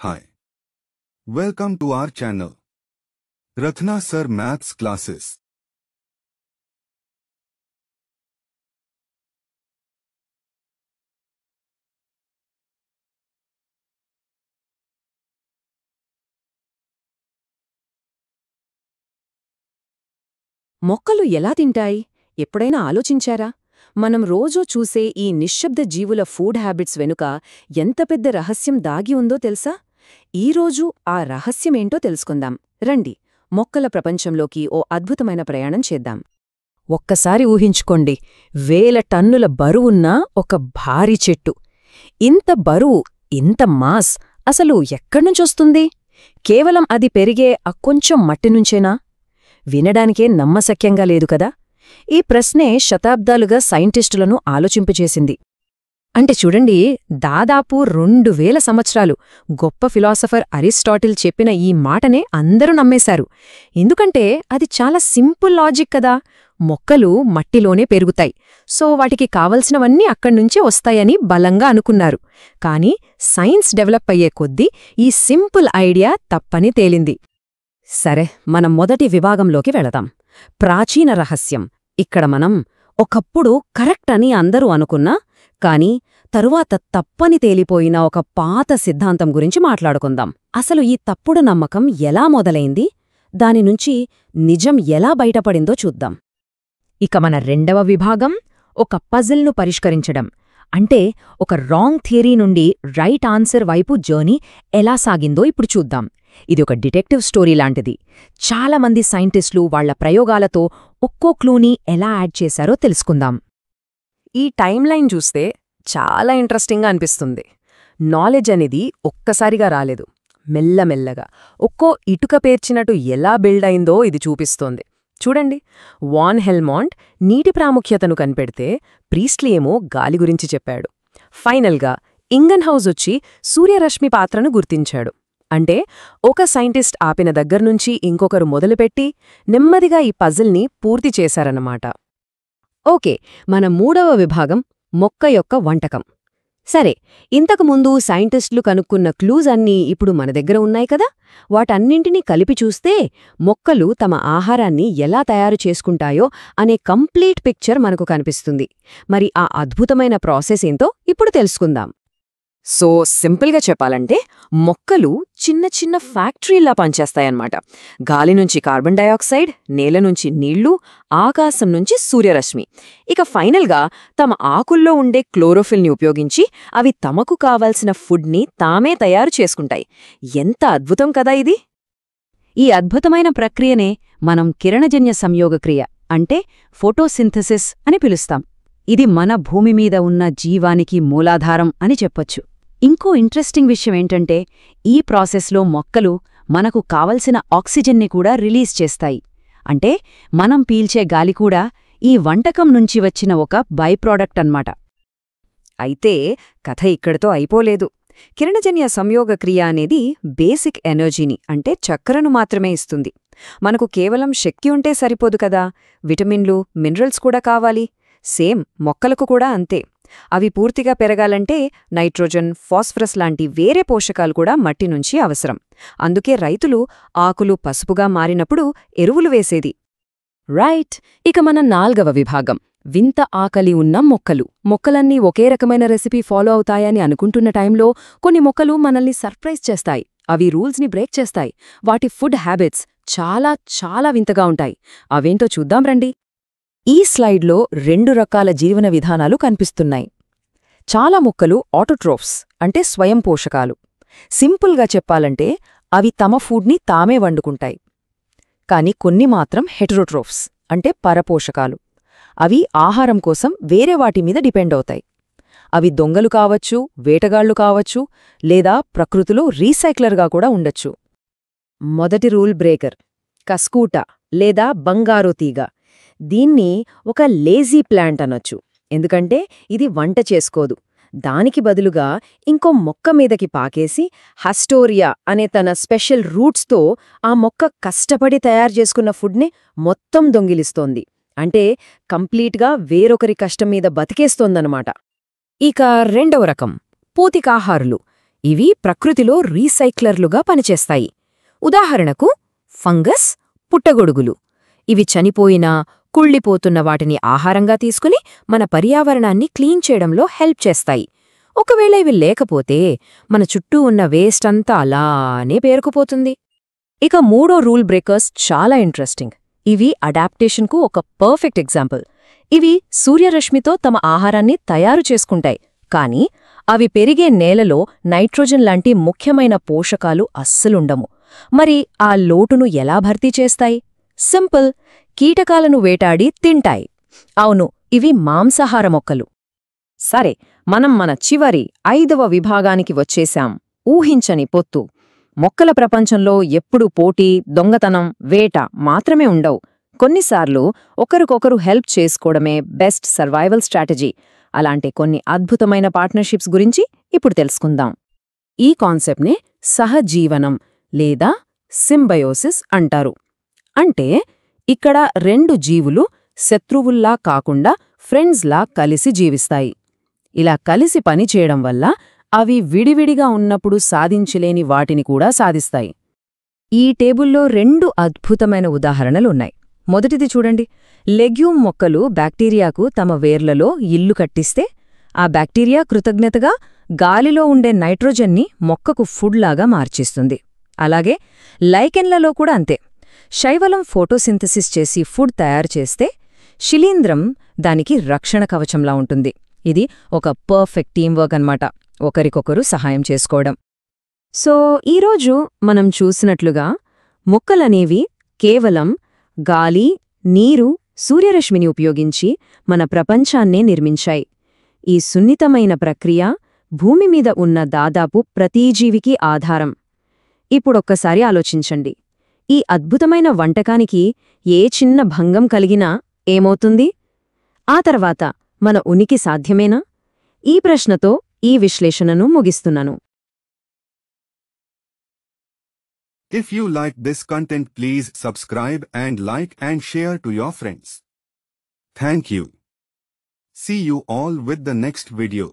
Hi. Welcome to our channel. Rathna Sir Maths Classes. మొక్కలు ఎలా తింటాయి? ఎప్పుడైనా ఆలోచించారా? మనం రోజూ చూసే ఈ నిశ్శబ్ద జీవుల ఫుడ్ హ్యాబిట్స్ వెనుక ఎంత పెద్ద రహస్యం దాగి ఉందో తెలుసా? ఈరోజు ఆ రహస్యమేంటో తెలుసుకుందాం. రండి, మొక్కల ప్రపంచంలోకి ఓ అద్భుతమైన ప్రయాణం చేద్దాం. ఒక్కసారి ఊహించుకోండి, 1000 టన్నుల బరువున్న ఒక భారీ చెట్టు. ఇంత బరువు, ఇంత మాస్ అసలు ఎక్కడ్నుంచొస్తుంది? కేవలం అది పెరిగే ఆ కొంచెం మట్టినుంచేనా? వినడానికే నమ్మశక్యంగా లేదు కదా? ఈ ప్రశ్నే శతాబ్దాలుగా సైంటిస్టులను ఆలోచింపచేసింది. అంటే చూడండి, దాదాపు 2000 సంవత్సరాలు గొప్ప ఫిలాసఫర్ అరిస్టాటిల్ చెప్పిన ఈ మాటనే అందరూ నమ్మేశారు. ఎందుకంటే అది చాలా సింపుల్ లాజిక్ కదా. మొక్కలు మట్టిలోనే పెరుగుతాయి, సో వాటికి కావలసినవన్నీ అక్కడ్నుంచే వస్తాయని బలంగా అనుకున్నారు. కానీ సైన్స్ డెవలప్ అయ్యే కొద్దీ ఈ సింపుల్ ఐడియా తప్పని తేలింది. సరే, మనం మొదటి విభాగంలోకి వెళదాం. ప్రాచీన రహస్యం. ఇక్కడ మనం ఒకప్పుడు కరెక్ట్ అని అందరూ అనుకున్నా, కానీ తరువాత తప్పని తేలిపోయిన ఒక పాత సిద్ధాంతం గురించి మాట్లాడుకుందాం. అసలు ఈ తప్పుడు నమ్మకం ఎలా మొదలైంది, దానినుంచి నిజం ఎలా బయటపడిందో చూద్దాం. ఇక మన రెండవ విభాగం, ఒక పజిల్ను పరిష్కరించడం. అంటే ఒక రాంగ్ థియరీ నుండి రైట్ ఆన్సర్ వైపు జర్నీ ఎలా సాగిందో ఇప్పుడు చూద్దాం. ఇది ఒక డిటెక్టివ్ స్టోరీ లాంటిది. చాలామంది సైంటిస్టులు వాళ్ల ప్రయోగాలతో ఒక్కో క్లూని ఎలా యాడ్ చేశారో తెలుసుకుందాం. ఈ టైమ్లైన్ చూస్తే చాలా ఇంట్రెస్టింగ్గా అనిపిస్తుంది. నాలెడ్జ్ అనేది ఒక్కసారిగా రాలేదు, మెల్లమెల్లగా ఒక్కో ఇటుక పేర్చినట్టు ఎలా బిల్డ్ అయిందో ఇది చూపిస్తోంది. చూడండి, వాన్ హెల్మాంట్ నీటి ప్రాముఖ్యతను కనిపెడితే ప్రీస్ట్లీ ఏమో గాలి గురించి చెప్పాడు. ఫైనల్గా ఇంగన్హౌస్ వచ్చి సూర్యరశ్మి పాత్రను గుర్తించాడు. అంటే ఒక సైంటిస్ట్ ఆపిన దగ్గర్నుంచి ఇంకొకరు మొదలుపెట్టి నెమ్మదిగా ఈ పజిల్ని పూర్తి చేశారన్నమాట. ఓకే, మన మూడవ విభాగం, మొక్క యొక్క వంటకం. సరే, ఇంతకుముందు సైంటిస్టులు కనుక్కున్న క్లూస్ అన్నీ ఇప్పుడు మన దగ్గర ఉన్నాయి కదా. వాటన్నింటినీ కలిపి చూస్తే మొక్కలు తమ ఆహారాన్ని ఎలా తయారు చేసుకుంటాయో అనే కంప్లీట్ పిక్చర్ మనకు కనిపిస్తుంది. మరి ఆ అద్భుతమైన ప్రాసెస్ ఏంటో ఇప్పుడు తెలుసుకుందాం. సో సింపుల్గా చెప్పాలంటే, మొక్కలు చిన్న చిన్న ఫ్యాక్టరీలా పనిచేస్తాయన్నమాట. గాలి నుంచి కార్బన్ డయాక్సైడ్, నేల నుంచి నీళ్లు, ఆకాశం నుంచి సూర్యరశ్మి. ఇక ఫైనల్గా తమ ఆకుల్లో ఉండే క్లోరోఫిల్ని ఉపయోగించి అవి తమకు కావాల్సిన ఫుడ్ని తామే తయారు చేసుకుంటాయి. ఎంత అద్భుతం కదా ఇది! ఈ అద్భుతమైన ప్రక్రియనే మనం కిరణజన్య సంయోగక్రియ అంటే ఫోటోసింథసిస్ అని పిలుస్తాం. ఇది మన భూమి మీద ఉన్న జీవానికి మూలాధారం అని చెప్పొచ్చు. ఇంకో ఇంట్రెస్టింగ్ విషయం ఏంటంటే, ఈ ప్రాసెస్లో మొక్కలు మనకు కావలసిన ఆక్సిజన్ని కూడా రిలీజ్ చేస్తాయి. అంటే మనం పీల్చే గాలి కూడా ఈ వంటకం నుంచి వచ్చిన ఒక బై ప్రోడక్ట్ అన్నమాట. అయితే కథ ఇక్కడితో అయిపోలేదు. కిరణజన్య సంయోగక్రియ అనేది బేసిక్ ఎనర్జీని అంటే చక్కెరను మాత్రమే ఇస్తుంది. మనకు కేవలం శక్తి ఉంటే సరిపోదు కదా, విటమిన్లు, మినరల్స్ కూడా కావాలి. సేమ్ మొక్కలకు కూడా అంతే. అవి పూర్తిగా పెరగాలంటే నైట్రోజన్, ఫాస్ఫరస్ లాంటి వేరే పోషకాలు కూడా మట్టి నుంచి అవసరం. అందుకే రైతులు ఆకులు పసుపుగా మారినప్పుడు ఎరువులు వేసేది. రైట్, ఇక మన నాల్గవ విభాగం, వింత ఆకలి ఉన్న మొక్కలు. మొక్కలన్నీ ఒకే రకమైన రెసిపీ ఫాలో అవుతాయని అనుకుంటున్న టైంలో కొన్ని మొక్కలు మనల్ని సర్ప్రైజ్ చేస్తాయి. అవి రూల్స్ని బ్రేక్ చేస్తాయి. వాటి ఫుడ్ హ్యాబిట్స్ చాలా చాలా వింతగా ఉంటాయి. అవేంటో చూద్దాం రండి. ఈ స్లైడ్లో 2 రకాల జీవన విధానాలు కనిపిస్తున్నాయి. చాలా మొక్కలు ఆటోట్రోఫ్స్ అంటే స్వయం పోషకాలు. సింపుల్గా చెప్పాలంటే అవి తమ ఫుడ్ని తామే వండుకుంటాయి. కాని కొన్ని మాత్రం హెటరోట్రోఫ్స్ అంటే పరపోషకాలు. అవి ఆహారం కోసం వేరే వాటి మీద డిపెండ్ అవుతాయి. అవి దొంగలు కావచ్చు, వేటగాళ్లు కావచ్చు, లేదా ప్రకృతిలో రీసైక్లర్గా కూడా ఉండొచ్చు. మొదటి రూల్ బ్రేకర్, కస్కూటా లేదా బంగారు తీగ. దీన్ని ఒక లేజీ ప్లాంట్ అనొచ్చు, ఎందుకంటే ఇది వంట చేసుకోదు. దానికి బదులుగా ఇంకో మొక్క మీదకి పాకేసి హస్టోరియా అనే తన స్పెషల్ రూట్స్తో ఆ మొక్క కష్టపడి తయారు చేసుకున్న ఫుడ్ని మొత్తం దొంగిలిస్తోంది. అంటే కంప్లీట్గా వేరొకరి కష్టం మీద బతికేస్తోందన్నమాట. ఇక రెండవ రకం, పూతికాహారులు. ఇవి ప్రకృతిలో రీసైక్లర్లుగా పనిచేస్తాయి. ఉదాహరణకు ఫంగస్, పుట్టగొడుగులు. ఇవి చనిపోయినా, కుళ్ళిపోతున్న వాటిని ఆహారంగా తీసుకుని మన పర్యావరణాన్ని క్లీన్ చేయడంలో హెల్ప్ చేస్తాయి. ఒకవేళ ఇవి లేకపోతే మన చుట్టూ ఉన్న వేస్ట్ అంతా అలానే పేరుకుపోతుంది. ఇక మూడో రూల్ బ్రేకర్స్ చాలా ఇంట్రెస్టింగ్. ఇవి అడాప్టేషన్కు ఒక పర్ఫెక్ట్ ఎగ్జాంపుల్. ఇవి సూర్యరశ్మితో తమ ఆహారాన్ని తయారు చేసుకుంటాయి, కానీ అవి పెరిగే నేలలో నైట్రోజన్ లాంటి ముఖ్యమైన పోషకాలు అస్సలుండము. మరి ఆ లోటును ఎలా భర్తీ చేస్తాయి? సింపుల్, కీటకాలను వేటాడి తింటాయి. అవును, ఇవి మాంసాహార మొక్కలు. సరే, మనం మన చివరి 5వ విభాగానికి వచ్చేశాం. ఊహించని పొత్తు. మొక్కల ప్రపంచంలో ఎప్పుడూ పోటీ, దొంగతనం, వేట మాత్రమే ఉండవు. కొన్నిసార్లు ఒకరికొకరు హెల్ప్ చేసుకోవడమే బెస్ట్ సర్వైవల్ స్ట్రాటజీ. అలాంటి కొన్ని అద్భుతమైన పార్ట్నర్షిప్స్ గురించి ఇప్పుడు తెలుసుకుందాం. ఈ కాన్సెప్ట్నే సహజీవనం లేదా సింబయోసిస్ అంటారు. అంటే ఇక్కడ రెండు జీవులు శత్రువుల్లా కాకుండా ఫ్రెండ్స్లా కలిసి జీవిస్తాయి. ఇలా కలిసి పనిచేయడం వల్ల అవి విడివిడిగా ఉన్నప్పుడు సాధించలేని వాటిని కూడా సాధిస్తాయి. ఈ టేబుల్లో 2 అద్భుతమైన ఉదాహరణలున్నాయి. మొదటిది చూడండి. లెగ్యూమ్ మొక్కలు బ్యాక్టీరియాకు తమ వేర్లలో ఇల్లు కట్టిస్తే ఆ బ్యాక్టీరియా కృతజ్ఞతగా గాలిలో ఉండే నైట్రోజన్ని మొక్కకు ఫుడ్లాగా మార్చేస్తుంది. అలాగే లైకెన్లలో కూడా అంతే. శైవలం ఫోటోసింథసిస్ చేసి ఫుడ్ తయారు చేస్తే శిలీంధ్రం దానికి రక్షణ కవచంలా ఉంటుంది. ఇది ఒక పర్ఫెక్ట్ టీంవర్క్ అన్నమాట, ఒకరికొకరు సహాయం చేసుకోవడం. సో ఈరోజు మనం చూసినట్లుగా మొక్కలనేవి కేవలం గాలి, నీరు, సూర్యరశ్మిని ఉపయోగించి మన ప్రపంచాన్నే నిర్మించాయి. ఈ సున్నితమైన ప్రక్రియ భూమిమీద ఉన్న దాదాపు ప్రతీ జీవికి ఆధారం. ఇప్పుడొక్కసారి ఆలోచించండి. ఈ అద్భుతమైన వంటకానికి ఏ చిన్న భంగం కలిగినా ఏమవుతుంది? ఆ తర్వాత మన ఉనికి సాధ్యమేనా? ఈ ప్రశ్నతో ఈ విశ్లేషణను ముగిస్తున్నాను. If you like this content, please subscribe and like and share to your friends. Thank you. See you all with the next video.